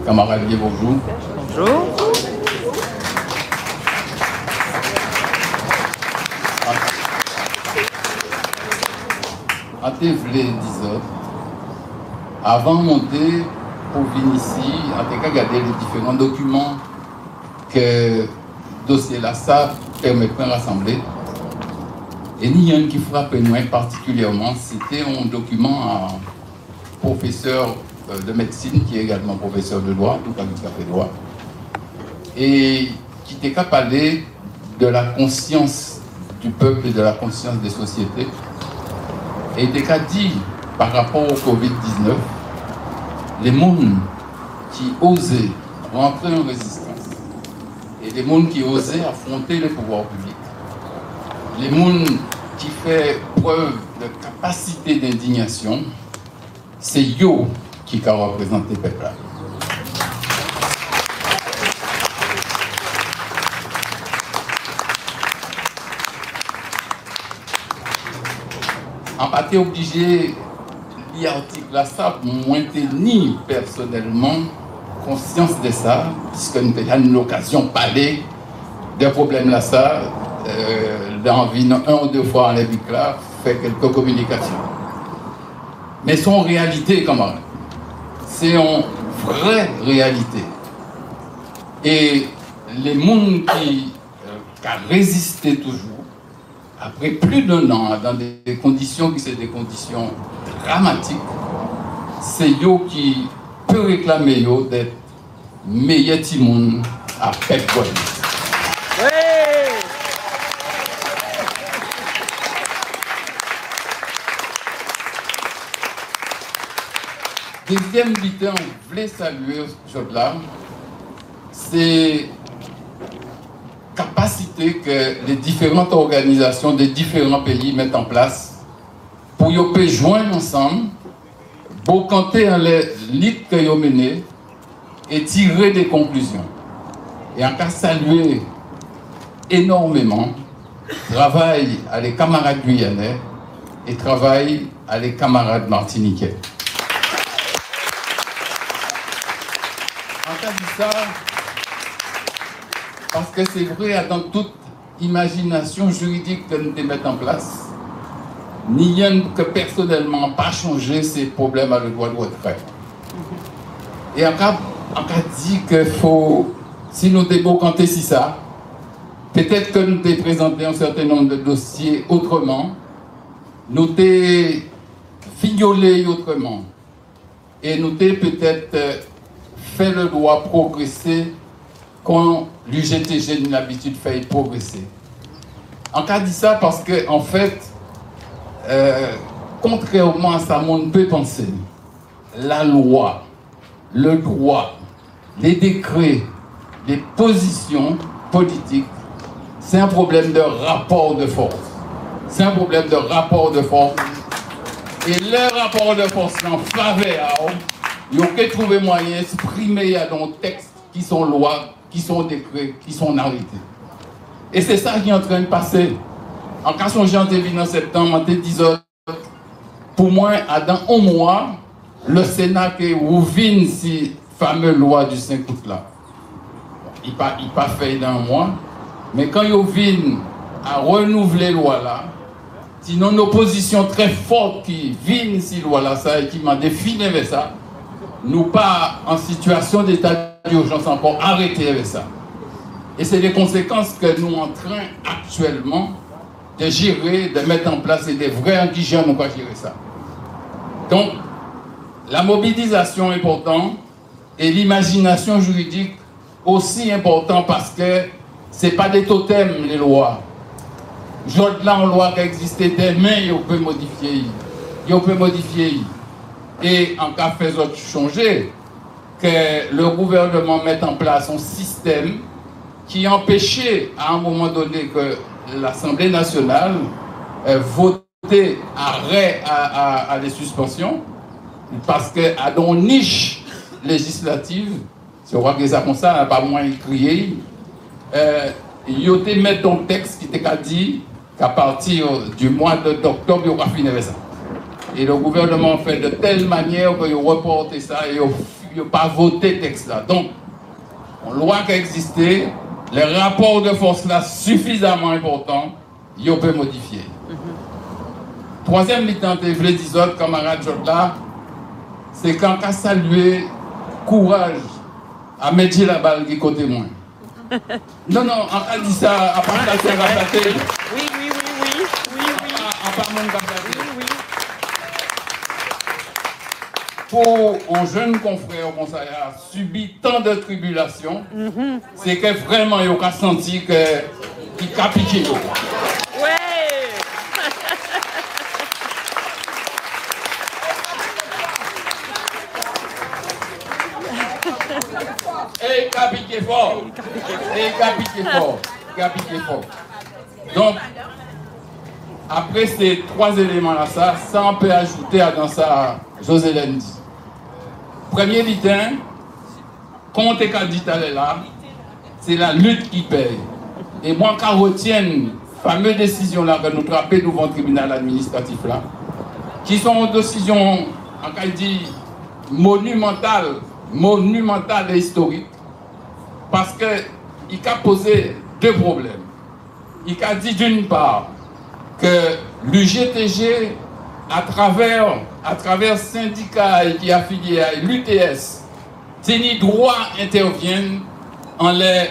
Camarade, bonjour. Bonjour. À Tévelé, 10 heures. Avant de monter pour venir ici, en tout cas, regarder les différents documents que le dossier là, ça permet de rassembler. Et il y a un qui frappe moi particulièrement, c'était un document à professeur de médecine, qui est également professeur de droit, tout cas qui a fait droit, et qui était qu'à parler de la conscience du peuple et de la conscience des sociétés. Et il était qu'à dire, par rapport au Covid-19, les mondes qui osaient rentrer en résistance, et les mondes qui osaient affronter les pouvoirs publics, les mondes qui fait preuve de capacité d'indignation, c'est yo qui a représenté le peuple. En partie obligé, l'article là, ça, moi, ni personnellement conscience de ça, puisque nous avons l'occasion de parler des problèmes là, ça, d'environ 1 ou 2 fois en la vie là, fait quelques communications. Mais son réalité, quand même, c'est une vraie réalité. Et les mondes qui ont résisté toujours, après plus d'1 an, dans des conditions qui sont des conditions dramatiques, c'est eux qui peut réclamer eux d'être meilleurs timons à Pep Guadeloupe. Deuxième bilan, je voulais saluer ce jour-là, c'est la capacité que les différentes organisations des différents pays mettent en place pour qu'ils joindre ensemble, pour compter dans les luttes qu'ils ont menées et tirer des conclusions. Et en cas saluer énormément travail à les camarades guyanais et travail à les camarades martiniquais. En cas de ça, parce que c'est vrai, dans toute imagination juridique que nous mettons en place, ni rien que personnellement pas changer ces problèmes à le droit de retrait. Et en cas dit que faut, si nous devons compter si ça, peut-être que nous devons présenter un certain nombre de dossiers autrement, nous devons fignoler autrement, et nous devons peut-être faire le droit progresser quand l'UGTG n'a l'habitude de faire progresser. En cas dit ça parce que, en fait, contrairement à ça, on peut penser, la loi, le droit, les décrets, les positions politiques, c'est un problème de rapport de force. C'est un problème de rapport de force. Et le rapport de force en faveur, il faut que trouver moyen d'exprimer dans les textes qui sont lois, qui sont décrets, qui sont arrêtés. Et c'est ça qui est en train de passer. En cas où j'en ai vu en septembre, en 10 heures, pour moi, dans 1 mois, le Sénat qui ouvre ces fameuses lois du 5 août là. Il n'est pas fait dans 1 mois, mais quand il vient à renouveler les lois là, sinon une opposition très forte qui vient ces lois là, ça, et qui m'a défini avec ça, nous pas en situation d'état d'urgence encore arrêté avec ça. Et c'est les conséquences que nous sommes en train actuellement de gérer, de mettre en place, et des vrais indigènes n'ont pas géré ça. Donc, la mobilisation est importante et l'imagination juridique aussi important parce que ce n'est pas des totems, les lois. Aujourd'hui, là, en loi qui existait demain, on peut modifier. On peut modifier. Et en cas de faire changer, que le gouvernement mette en place un système qui empêchait à un moment donné que l'Assemblée nationale votait arrêt à les suspensions, parce qu'à dans une niche législative, si on voit que ça comme ça, n'a pas moins crié, il y a mis un texte qui était dit qu'à partir du mois d'octobre, il y aura fini avec ça. Et le gouvernement fait de telle manière qu'il a reporté ça et puis ils n'ont pas voté texte là. Donc, une loi qui existait, les rapports de force là suffisamment importants, ils ont pu modifier. Troisième mi-temps, je voulais dire autres camarades là, c'est quand on a salué courage à mettre la balle qui côté moins. Non, non, on a dit ça à part la terre à la télé. Oui. À part mon Oui. Pour un jeune confrère comme ça a subi tant de tribulations, c'est que vraiment il a senti qu'il a piqué. Ouais. Et il a piqué fort. Il a piqué fort. Donc, après ces trois éléments-là, ça on peut ajouter dans ça, Josélène dit. Premier litin, quand tu as dit là, c'est la lutte qui paye. Et moi, quand je retiens la fameuse décision là que nous trappons devant le tribunal administratif là, qui sont des décisions, on dit, monumentales et historiques, parce qu'il a posé deux problèmes. Il a dit d'une part que l'UGTG, à travers syndicats qui est affilié à l'UTS, les droits interviennent en les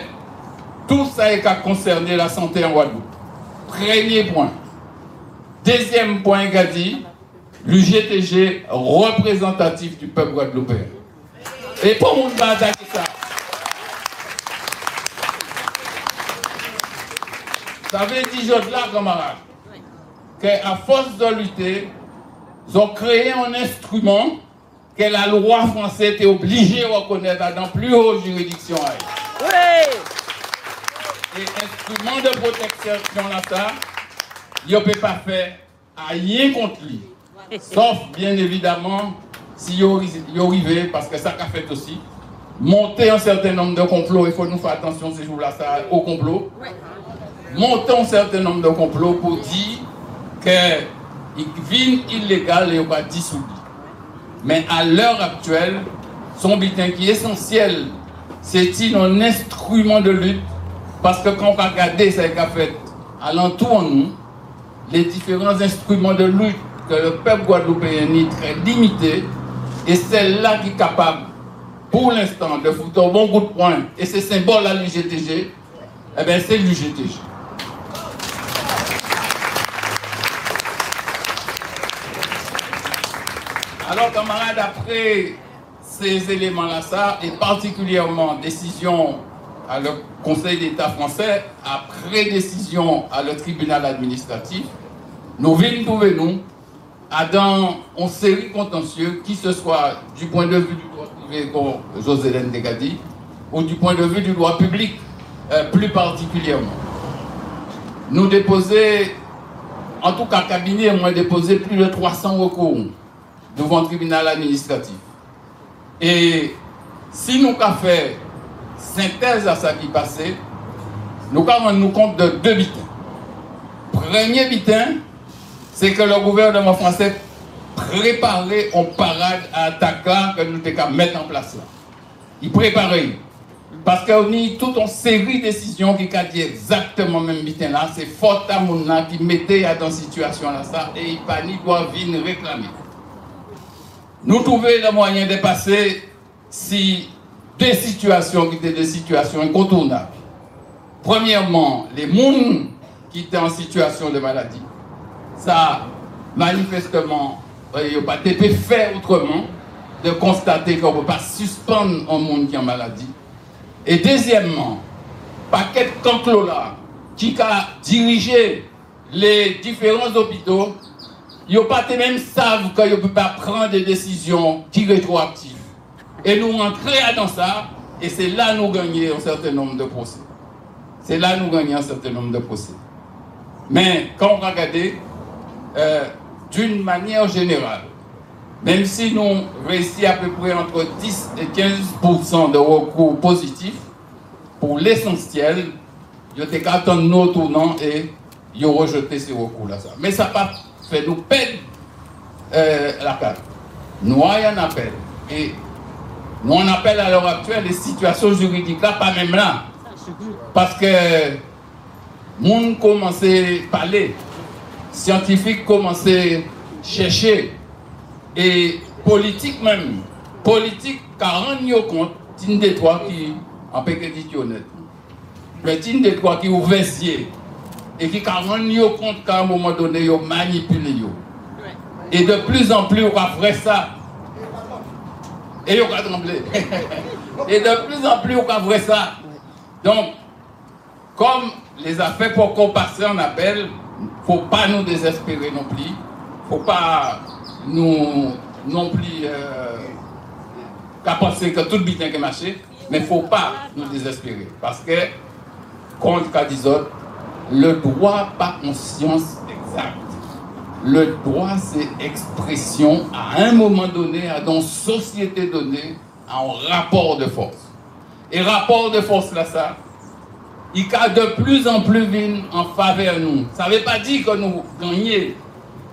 tout ça qui a concerné la santé en Guadeloupe. Premier point. Deuxième point, il a dit l'UGTG représentatif du peuple guadeloupéen. Et pour mon attaquer ça. Ça veut dire, là, camarades, qu'à force de lutter, ils ont créé un instrument que la loi française était obligée de reconnaître dans plus haute juridiction. Oui. Et instrument de protection là, ça, il ne peut pas faire rien contre lui. Sauf, bien évidemment, si il arrive, parce que ça qu'a fait aussi, monter un certain nombre de complots, il faut nous faire attention ces jours-là au complot. Monter un certain nombre de complots pour dire qu'il vient illégal et il va dissoudre. Mais à l'heure actuelle, son butin qui est essentiel, c'est un instrument de lutte, parce que quand on a regardé ce qu'a fait alentour de nous, les différents instruments de lutte que le peuple guadeloupéen est très limité, et celle-là qui est capable, pour l'instant, de foutre un bon coup de poing, et c'est symbole à l'UGTG, eh bien c'est l'UGTG. Alors, camarades, après ces éléments-là, ça, et particulièrement décision à le Conseil d'État français, après décision à le tribunal administratif, nous venons trouver nous dans une série contentieux, qui ce soit du point de vue du droit privé, comme Josélène Degadi, ou du point de vue du droit public, plus particulièrement. Nous déposer, en tout cas, cabinet, moi déposé plus de 300 recours devant le tribunal administratif. Et si nous avons fait synthèse à ça qui passait, nous avons rendu compte de deux bitins. Premier bitin, c'est que le gouvernement français préparait une parade à attaquant que nous devons mettre en place là. Il préparait. Parce qu'on a toute une série de décisions qui ont dit exactement le même bitin là. C'est Fort Amouna qui mettait dans cette situation là ça et il panique doit venir réclamer. Nous trouvons le moyen de passer si deux situations qui étaient des situations incontournables. Premièrement, les gens qui étaient en situation de maladie. Ça, manifestement, il n'y a pas été fait autrement de constater qu'on ne peut pas suspendre un monde qui est en maladie. Et deuxièmement, paquet de complot là, qui a dirigé les différents hôpitaux, ils ne pas même savent qu'ils ne peuvent pas prendre des décisions qui rétroactives. Et nous rentrons dans ça, et c'est là que nous gagnons un certain nombre de procès. C'est là que nous gagnons un certain nombre de procès. Mais quand on regarde, d'une manière générale, même si nous réussissons à peu près entre 10 et 15% de recours positifs, pour l'essentiel, ils ont attendus nos tournants et ils ont rejeté ces recours-là. Mais ça n'a pas fait nous perdre la carte. Nous avons un appel. Et Nous on appelle à l'heure actuelle les situations juridiques là, pas même là. Parce que monde commence à parler, scientifiques commencent à chercher, et politique même, politique, 40 compte, une des trois qui, en peu que dit honnête, mais une des trois qui ouvre et qui 40 compte qu'à un moment donné, ils manipulent. Et de plus en plus, on va faire ça. Et on va trembler. Et de plus en plus, on va faire ça. Donc, comme les affaires pour qu'on passe en appel, il ne faut pas nous désespérer non plus. Il ne faut pas nous non plus penser que tout le bien est marché. Mais il ne faut pas nous désespérer. Parce que, contre Cadizot, le droit pas conscience exacte. Le droit, c'est expression à un moment donné, dans une société donnée, en rapport de force. Et rapport de force là, ça, il a de plus en plus vite en faveur de nous. Ça ne veut pas dire que nous gagnons.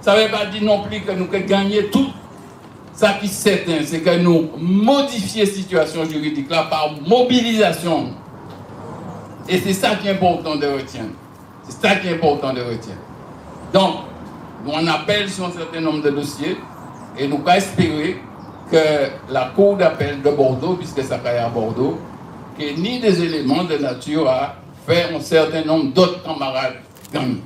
Ça ne veut pas dire non plus que nous gagnons tout. Ça qui est certain, c'est que nous modifions la situation juridique là par mobilisation. Et c'est ça qui est important de retenir. C'est ça qui est important de retenir. Donc, on appelle sur un certain nombre de dossiers et nous pouvons espérer que la Cour d'appel de Bordeaux, puisque ça caille à Bordeaux, qu'il n'y ait ni des éléments de nature à faire un certain nombre d'autres camarades gagnés.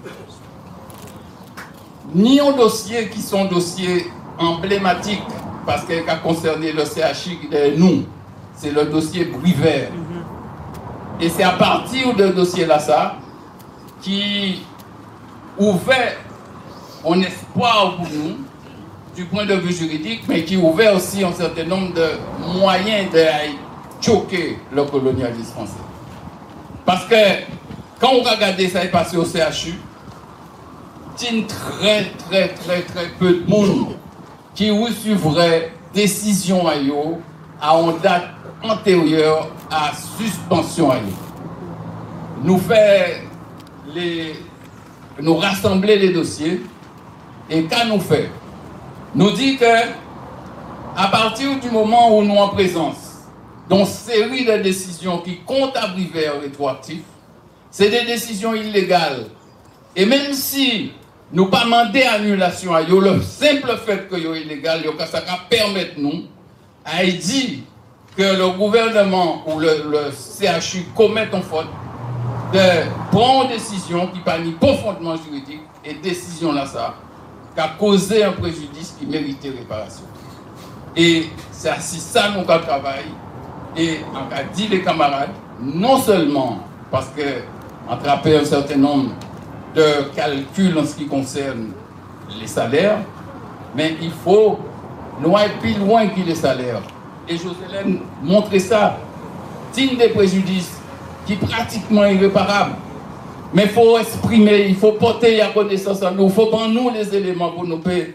Ni un dossier qui sont dossiers emblématiques, parce qu'il a concerné le CHI de nous, c'est le dossier Brivert. Et c'est à partir de ce dossier-là, ça, qui ouvert un espoir pour nous, du point de vue juridique, mais qui ouvert aussi un certain nombre de moyens de choquer le colonialisme français. Parce que quand on regarde ça qui est passé au CHU, il y a très peu de monde qui recevrait décision à eux à une date antérieure à suspension à eux. Nous rassembler les dossiers et quand nous fait, nous dit que à partir du moment où nous en présence d'une série de décisions qui comptent à Brivert rétroactif, c'est des décisions illégales. Et même si nous pas demandé annulation à eux, le simple fait que c'est illégal, ça va permettre nous à dire que le gouvernement ou le CHU commettent une faute de prendre une décision qui pas ni profondément juridique et décision là ça qui a causé un préjudice qui méritait réparation. Et c'est ainsi ça nous travaillons et on a dit les camarades, non seulement parce que attraper un certain nombre de calculs en ce qui concerne les salaires, mais il faut nous aller plus loin que les salaires. Et Josélène montrait ça, signe des préjudices qui sont pratiquement irréparables. Mais il faut exprimer, il faut porter à connaissance à nous, il faut prendre nous les éléments pour nous dire,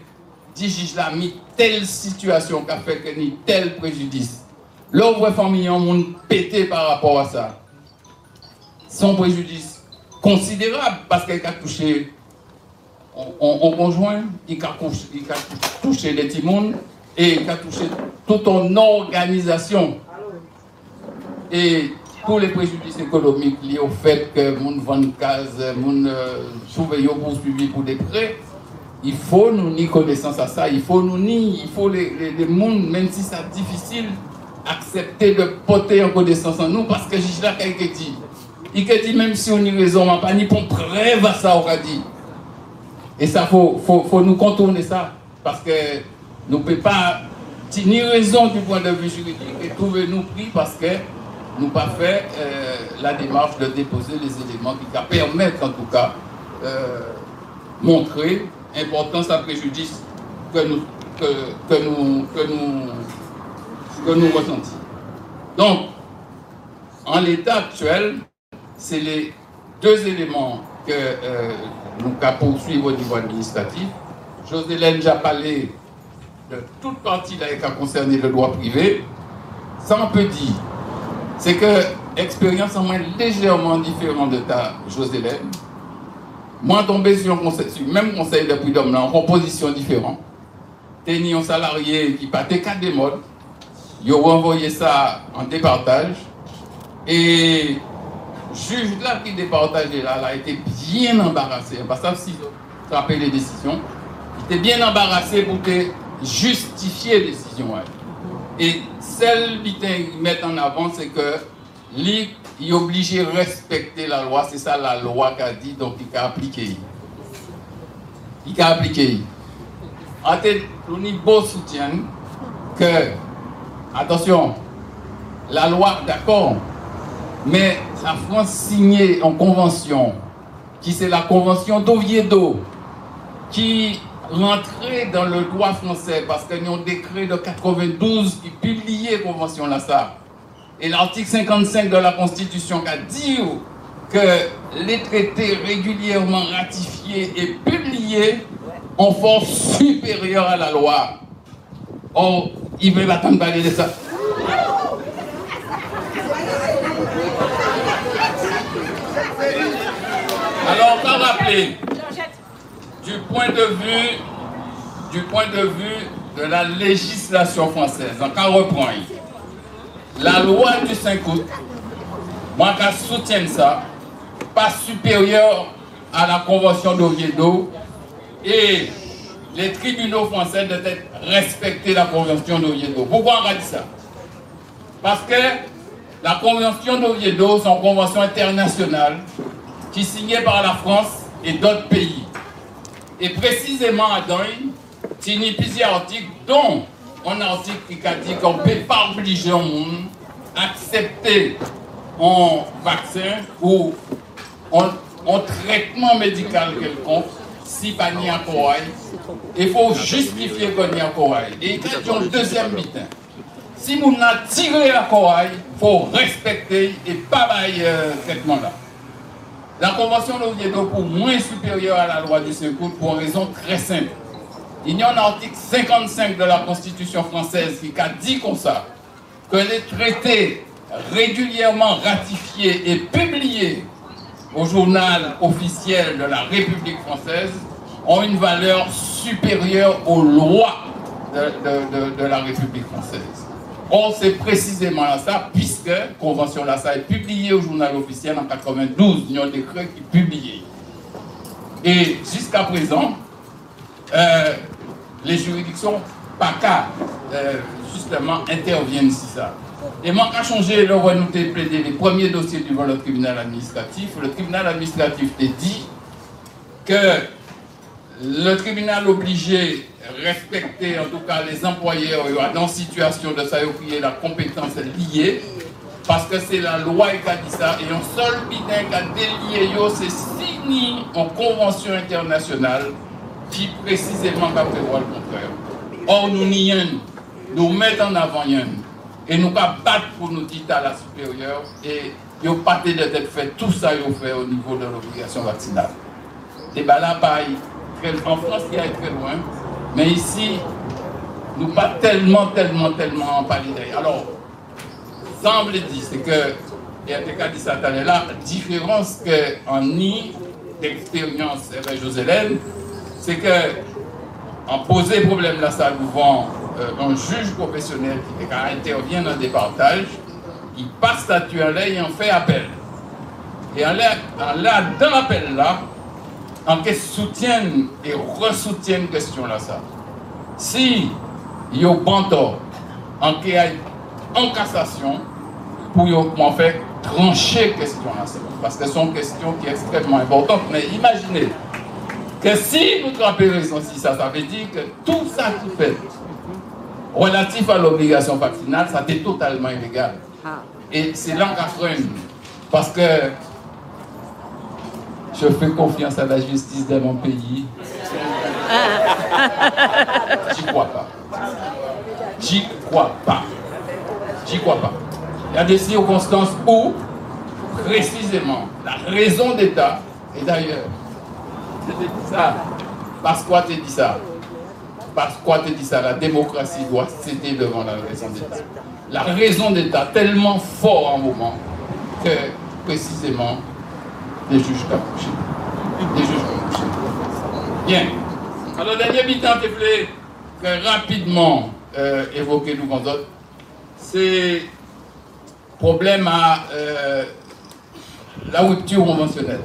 juge là, mis telle situation qui a fait que ni tel préjudice. L'œuvre famille on monde pété par rapport à ça. Son préjudice considérable parce qu'elle a touché on conjoint, il a touché les timons et il a touché toute une organisation. Et tous les préjudices économiques liés au fait que mon vend case, mon surveillant poursuivi pour des prêts, il faut nous ni connaissance à ça, il faut nous ni, il faut les mondes, même si c'est difficile, accepter de porter en connaissance en nous parce que j'ai là quelqu'un dit. Il dit même si on a raison, on n'a pas ni pour preuve à ça, on a dit. Et ça, faut nous contourner ça. Parce que nous ne pouvons pas, ni raison du point de vue juridique, et trouver nous pris parce que nous n'avons pas fait la démarche de déposer les éléments qui permettent en tout cas montrer l'importance à préjudice que nous ressentons. Donc, en l'état actuel, c'est les deux éléments que nous avons poursuivre au niveau administratif. Josélène a déjà parlé de toute partie là qui a concerné le droit privé. Ça, on peut dire, c'est que l'expérience en moins légèrement différente de ta Josélène. Moi, tombé sur le même conseil de prud'homme, en composition différente. T'es un salarié qui pas tes cas des modes. ils ont envoyé ça en départage. Et le juge là qui départageait là, a été bien embarrassé. Parce que si vous rappelez les décisions, il était bien embarrassé pour justifier les décisions. Et celle qu'ils mettent en avant, c'est que il est obligé de respecter la loi. C'est ça la loi qu'a dit, donc il a appliqué. Il a appliqué. En tête, l'Unibo soutient que, attention, la loi, d'accord, mais la France signait en convention, qui c'est la convention d'Oviedo, qui rentrait dans le droit français parce qu'il y a un décret de 92 qui publiait la convention là ça. Et l'article 55 de la Constitution qui a dit que les traités régulièrement ratifiés et publiés ont force supérieure à la loi. Or, il veut attendre parler de ça. Alors, on va rappeler, du point de vue de la législation française, on va reprendre la loi du 5 août, moi je soutiens ça, pas supérieur à la convention d'Oviedo, et les tribunaux français doivent respecter la convention d'Oviedo. Pourquoi on va dire ça? Parce que la convention d'Oviedo, c'est une convention internationale qui est signée par la France et d'autres pays. Et précisément à Doyle, il y a plusieurs articles, dont un article qui a dit qu'on ne peut pas obliger le monde à accepter un vaccin ou un traitement médical quelconque si pas ni à corail. Il faut justifier qu'on y a corail. Et il y a un deuxième bitin. Si on a tiré à corail, il faut respecter et pas ce traitement-là. La convention d'Oviedo pour moins supérieure à la loi du 5 août pour une raison très simple. Il y a un article 55 de la Constitution française qui a dit comme ça, que les traités régulièrement ratifiés et publiés au journal officiel de la République française ont une valeur supérieure aux lois de la République française. Or, c'est précisément ça, puisque la convention là, ça est publiée au journal officiel en 92, il y a un décret qui est publié. Et jusqu'à présent, les juridictions PACA, justement, interviennent sur ça. Et moi, quand changé, le roi nous a plaidé les premiers dossiers devant le tribunal administratif. Le tribunal administratif a dit que le tribunal obligé respecter en tout cas les employeurs dans situation de ça, la compétence liée, parce que c'est la loi qui a dit ça, et un seul bidin qui a délié, c'est signé en convention internationale qui précisément va prévoir le contraire. Or, nous nions, nous mettons en avant et nous battre pour nous dire à la supérieure, et ils n'ont pas de tête fait tout ça, ils ont fait au niveau de l'obligation vaccinale. Et bien là, pareil, en France, il y a très loin, mais ici, nous pas tellement en palidé. Alors, semble dire, c'est que, et à dit ça là, la différence qu'en ni d'expérience avec Josélène, c'est que, en posé problème là, ça devant un juge professionnel qui intervient dans des partages, il passe statut en l'air et en fait appel. Et en là, dans l'appel là, en question soutiennent et ressoutiennent question là ça. Si il y a un tort en cassation pour en fait trancher question là ça, parce que c'est une question qui est extrêmement importante. Mais imaginez que si nous trompons raison si ça veut dire que tout ça qui fait relatif à l'obligation vaccinale, ça est totalement illégal. Et c'est là qu'on freine. Parce que je fais confiance à la justice de mon pays. J'y crois pas. J'y crois pas. J'y crois pas. Il y a des circonstances où, précisément, la raison d'État, et d'ailleurs, je te dis ça, parce quoi tu dis ça? Parce quoi tu dis ça? La démocratie doit céder devant la raison d'État. La raison d'État tellement fort en moment que, précisément, les juges capuchés. Les juges capuchés. Bien. Alors, dernier bitan, je voulais rapidement évoquer nous autres. c'est problème à la rupture conventionnelle.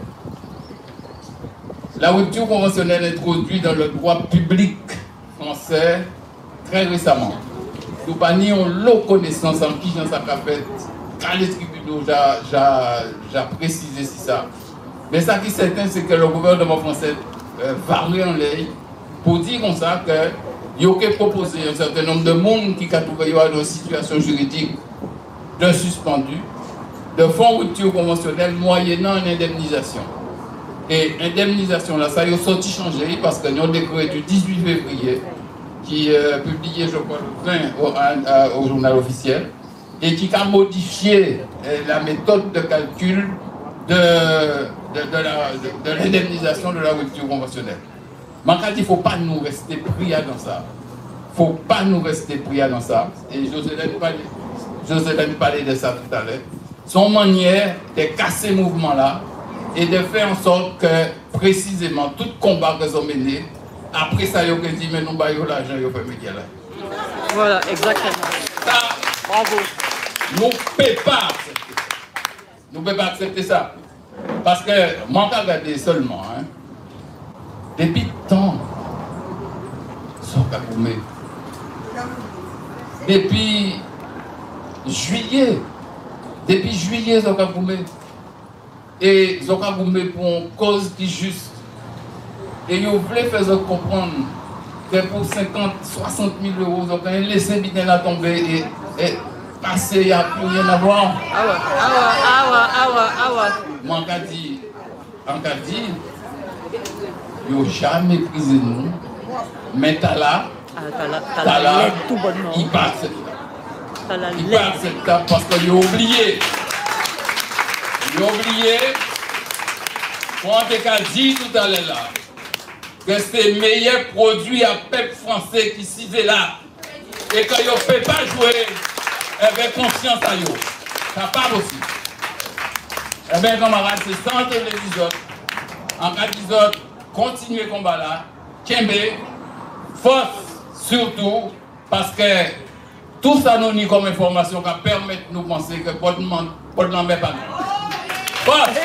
La rupture conventionnelle est introduite dans le droit public français très récemment. Nous avons l'eau connaissance en qui j'en sais fait, quand les tribunaux j'ai précisé ça. Mais ça qui est certain, c'est que le gouvernement français varie en l'air pour dire comme ça que il y a proposé un certain nombre de monde qui a trouvé dans une situation juridique de suspendu, de fonds rupture conventionnelle moyennant une indemnisation. Et indemnisation là, ça a sorti changé parce qu'il y a un décret du 18 février qui est publié, je crois, le 20 au journal officiel et qui a modifié la méthode de calcul de l'indemnisation de la rupture conventionnelle. Mais il ne faut pas nous rester pris dans ça. Il ne faut pas nous rester pris dans ça. Et Josélène parlait de ça tout à l'heure. Son manière de casser ce mouvement-là et de faire en sorte que, précisément, tout combat que ont mené, après ça, ils ont dit, mais nous baillons l'argent, ils ont fait médias là. Voilà, exactement. Ça, bravo. Nous ne pouvons pas accepter. Nous ne pouvons pas accepter ça. Parce que, moi, je regarde seulement, hein, depuis tant, depuis juillet, Zokagoumé, et Zokagoumé pour une cause qui est juste. Et ils voulaient faire comprendre que pour 50, 60 000 euros, ils ont laissé bien la tomber et passer, il n'y a plus rien à voir. Moi, on a dit, ils n'ont jamais prisé nous, mais Tala, il part acceptable. Il part acceptable parce qu'il a oublié. Il a oublié, on a dit tout à l'heure là, que c'est le meilleur produit à peuple français qui s'y est là. Et que ne peut pas jouer avec conscience à eux. Ça n'est pas possible. Eh bien, camarades, c'est sans les autres. En cas des autres, continuez le combat là. Kembe, force surtout, parce que tout ça nous dit comme information qui permet de nous penser que pas de monde, pas de pas. Force!